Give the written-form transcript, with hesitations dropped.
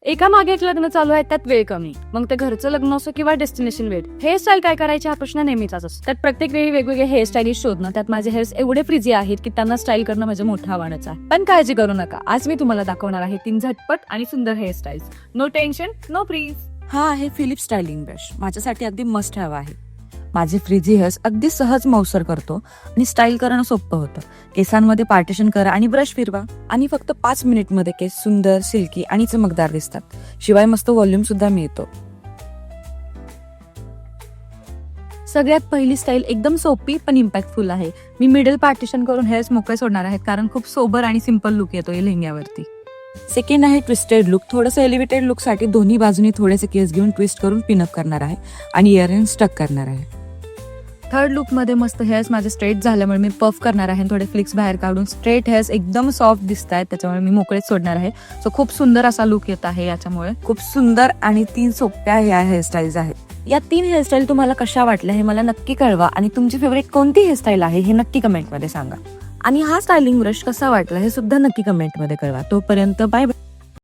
एका मागे एक लग्न चालू आहे, त्यात वेळ कमी. मग ते घरचं लग्न असो किंवा डेस्टिनेशन वेळ, हेअरस्टाईल काय करायची हा प्रश्न नेहमीचाच असतो. त्यात प्रत्येक वेळी वेगवेगळे हेअरस्टाईलिश शोधणं, त्यात माझे हेअर्स एवढे फ्रिझी आहेत की त्यांना स्टाईल करणं माझं मोठं आव्हानच आहे. पण काळजी करू नका, आज मी तुम्हाला दाखवणार आहे 3 झटपट आणि सुंदर hairstyles. No tension, no frizz. हा आहे फिलिप्स स्टायलिंग ब्रश. माझ्यासाठी अगदी मस्ट हवा आहे. माझे फ्रिझी हेअर्स अगदी सहज मौसर करतो आणि स्टाईल करणं सोपं होतं. केसांमध्ये पार्टिशन करा आणि ब्रश फिरवा आणि फक्त 5 मिनिटमध्ये केस सुंदर, सिल्की आणि चमकदार दिसतात. शिवाय मस्त व्हॉल्यूम सुद्धा मिळतो. सगळ्यात पहिली स्टाईल एकदम सोपी पण इम्पॅक्टफुल आहे. मी मिडल पार्टिशन करून हेअर्स मोकळे सोडणार आहेत, कारण खूप सोबर आणि सिंपल लुक येतो या लेहंग्यावरती. सेकंड आहे ट्विस्टेड लुक. थोडंसं एलिव्हेटेड लुकसाठी दोन्ही बाजूनी थोडेसे केस घेऊन ट्विस्ट करून पिनअप करणार आहे आणि इयरिंग स्टक करणार आहे. थर्ड लुक मध्ये मस्त हेअर्स माझे स्ट्रेट झाल्यामुळे मी पफ करणार आहे. थोडे फ्लिक्स बाहेर काढून स्ट्रेट हेअर्स एकदम सॉफ्ट दिसत आहेत, त्याच्यामुळे मी मोकळेच सोडणार आहे. सो खूप सुंदर असा लुक येत आहे याच्यामुळे. खूप सुंदर आणि 3 सोप्या ह्या हेअरस्टाईल्स आहेत. या 3 हेअरस्टाईल तुम्हाला कशा वाटल्या हे मला नक्की कळवा आणि तुमची फेवरेट कोणती हेअरस्टाईल आहे हे नक्की कमेंटमध्ये सांगा. आणि हा स्टायलिंग ब्रश कसा वाटला हे सुद्धा नक्की कमेंटमध्ये कळवा. तोपर्यंत बाय बाय.